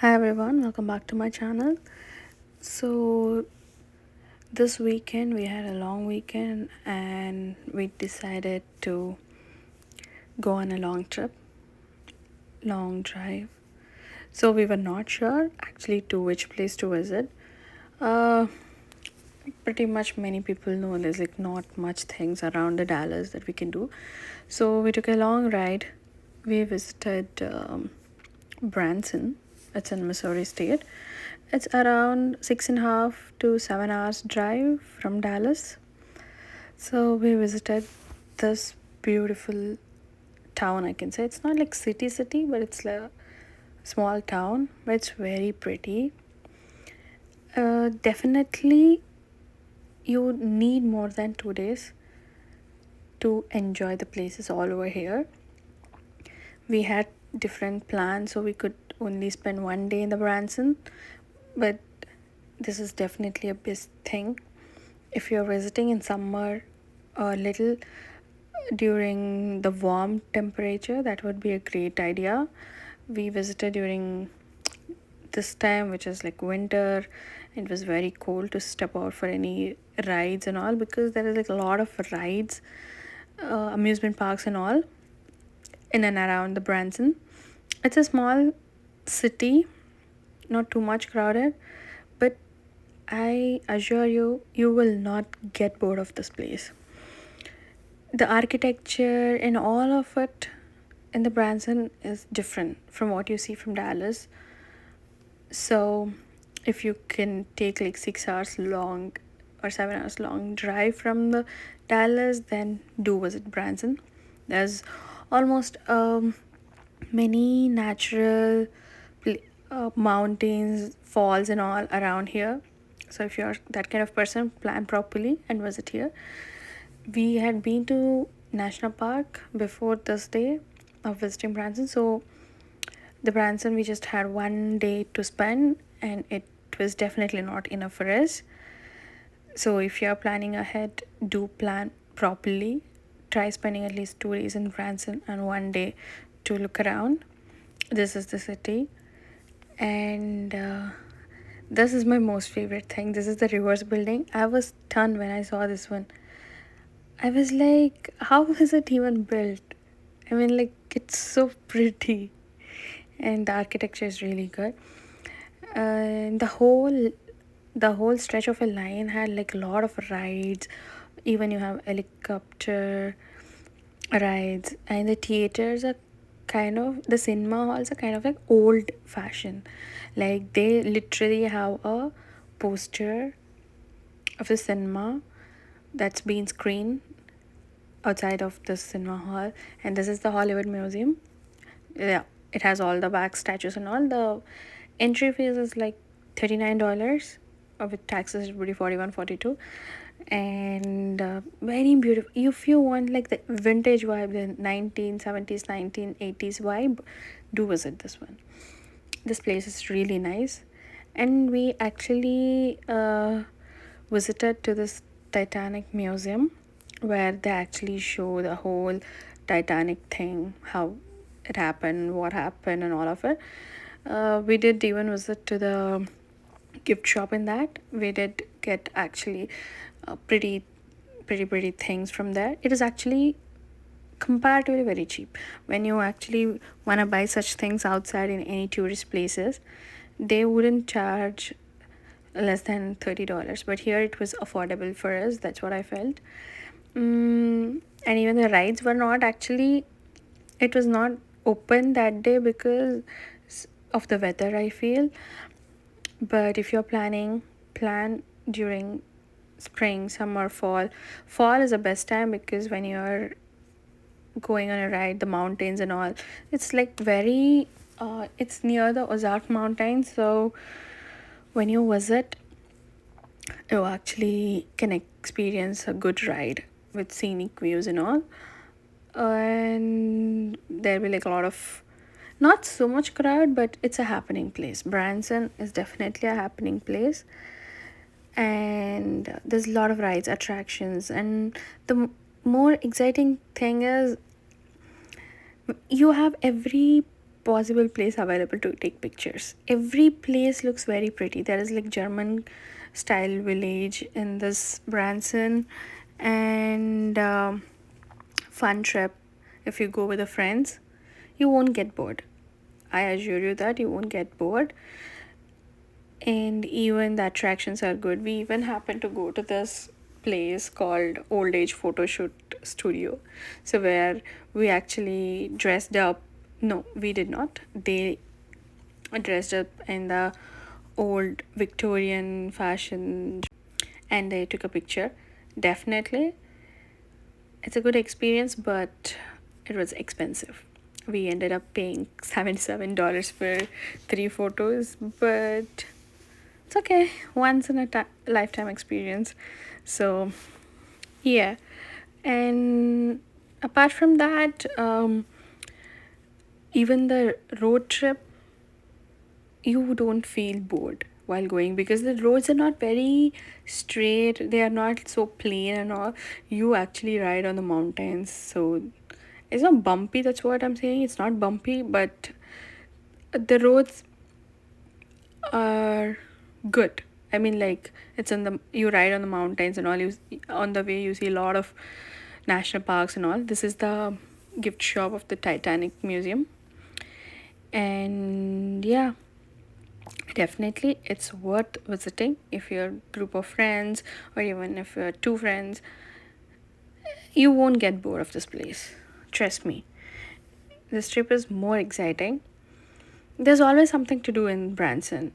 Hi everyone, welcome back to my channel. So, this weekend we had a long weekend and we decided to go on a long trip, long drive. So, we were not sure actually to which place to visit. Uh, Pretty much many people know there's like not much things around the Dallas that we can do. So, we took a long ride. We visited Branson. It's in Missouri State. It's around 6.5 to 7 hours drive from Dallas. So we visited this beautiful town. I can say it's not like city, but it's like a small town, but it's very pretty. Definitely, you need more than 2 days to enjoy the places all over here. We had different plans, so we could only spend 1 day in the Branson, but this is definitely a best thing if you're visiting in summer a little during the warm temperature. That would be a great idea. We visited during this time, which is like winter. It was very cold to step out for any rides and all, because there is like a lot of rides, amusement parks and all in and around the Branson. It's a small city, not too much crowded, but I assure you, you will not get bored of this place. The architecture and all of it in the Branson is different from what you see from Dallas. So, if you can take like 6 hours long or 7 hours long drive from the Dallas, then do visit Branson. There's almost many natural mountains, falls, and all around here. So, if you're that kind of person, plan properly and visit here. We had been to National Park before this day of visiting Branson. So the Branson, we just had 1 day to spend, and it was definitely not enough for us. So if you're planning ahead, do plan properly. Try spending at least 2 days in Branson and 1 day to look around. This is the city, and this is my most favorite thing. This is the reverse building. I was stunned when I saw this one. I was like, how is it even built? I mean, like, it's so pretty, and the architecture is really good. And the whole stretch of a line had like a lot of rides. Even you have helicopter rides, and the theaters are kind of, the cinema halls are kind of like old fashioned. Like they literally have a poster of the cinema that's been screened outside of the cinema hall, and this is the Hollywood Museum. Yeah, it has all the back statues and all. The entry fees is like $39, with taxes it would be 41, 42. And very beautiful. If you want like the vintage vibe, the 1970s, 1980s vibe, do visit this one. This place is really nice. And we actually visited to this Titanic museum, where they actually show the whole Titanic thing, how it happened, what happened, and all of it. We did even visit to the gift shop. In that, we did get actually pretty things from there. It is actually comparatively very cheap. When you actually want to buy such things outside in any tourist places, they wouldn't charge less than $30, but here it was affordable for us. That's what I felt. And even the rides were not actually, it was not open that day because of the weather, I feel. But if you're planning, plan during spring, summer, fall. Fall is the best time, because when you're going on a ride, the mountains and all, it's like very it's near the Ozark Mountains. So when you visit, you actually can experience a good ride with scenic views and all. And there'll be like a lot of, not so much crowd, but it's a happening place. Branson is definitely a happening place, and there's a lot of rides, attractions. And the more exciting thing is, you have every possible place available to take pictures. Every place looks very pretty. There is like German style village in this Branson, and fun trip. If you go with the friends, you won't get bored. I assure you that you won't get bored. And even the attractions are good. We even happened to go to this place called Old Age Photo Shoot Studio. So where we actually dressed up. No, we did not. They dressed up in the old Victorian fashion and they took a picture. Definitely, it's a good experience, but it was expensive. We ended up paying $77 for 3 photos, but it's okay. Once in a lifetime experience. So, yeah. And apart from that, even the road trip, you don't feel bored while going because the roads are not very straight, they are not so plain and all. You actually ride on the mountains, so it's not bumpy, that's what I'm saying. It's not bumpy, but the roads are good. I mean, like, it's in the, you ride on the mountains and all. You on the way you see a lot of national parks and all. This is the gift shop of the Titanic Museum, and yeah, definitely it's worth visiting if you're a group of friends or even if you're two friends. You won't get bored of this place, trust me. This trip is more exciting. There's always something to do in Branson,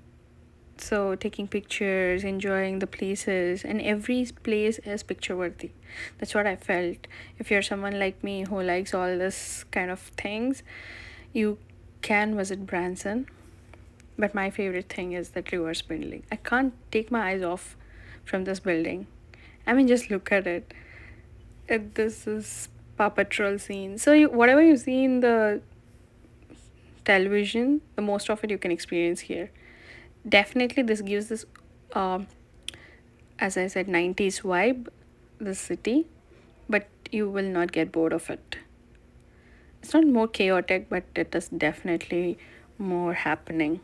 so taking pictures, enjoying the places, and every place is picture worthy. That's what I felt. If you're someone like me who likes all this kind of things, you can visit Branson. But my favorite thing is that reverse building. I can't take my eyes off from this building. I mean, just look at it. This is Paw Patrol scene. So whatever you see in the television, the most of it you can experience here. Definitely, this gives this, um, as I said, 90s vibe, the city, but you will not get bored of it. It's not more chaotic, but it is definitely more happening.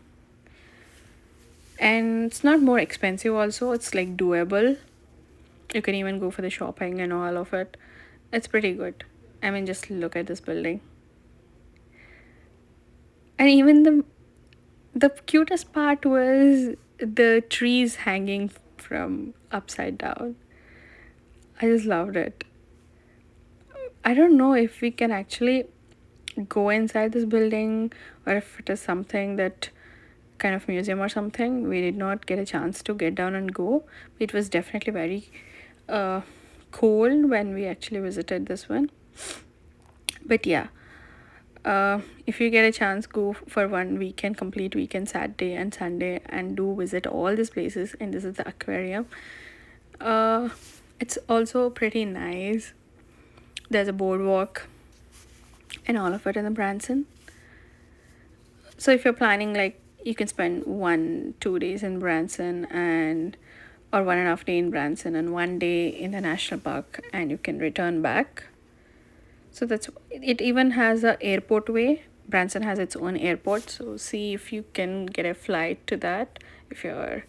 And it's not more expensive, also, it's like doable. You can even go for the shopping and all of it. It's pretty good. I mean, just look at this building. And even the cutest part was the trees hanging from upside down. I just loved it. I don't know if we can actually go inside this building or if it is something that kind of museum or something. We did not get a chance to get down and go. It was definitely very uh, cold when we actually visited this one. But yeah, if you get a chance, go for one weekend, complete weekend, Saturday and Sunday, and do visit all these places. And this is the aquarium. uh it's also pretty nice. There's a boardwalk and all of it in the Branson. So if you're planning, like, you can spend 1-2 days in Branson, and or 1.5 day in Branson and 1 day in the national park, and you can return back. So that's it. Even has a airport way. Branson has its own airport, so see if you can get a flight to that if you're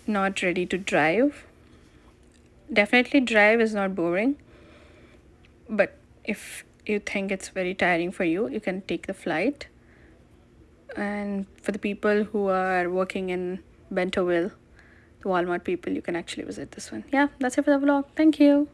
not ready to drive. Definitely drive is not boring, but if you think it's very tiring for you, you can take the flight. And for the people who are working in Bentonville, the Walmart people, you can actually visit this one. Yeah, that's it for the vlog. Thank you.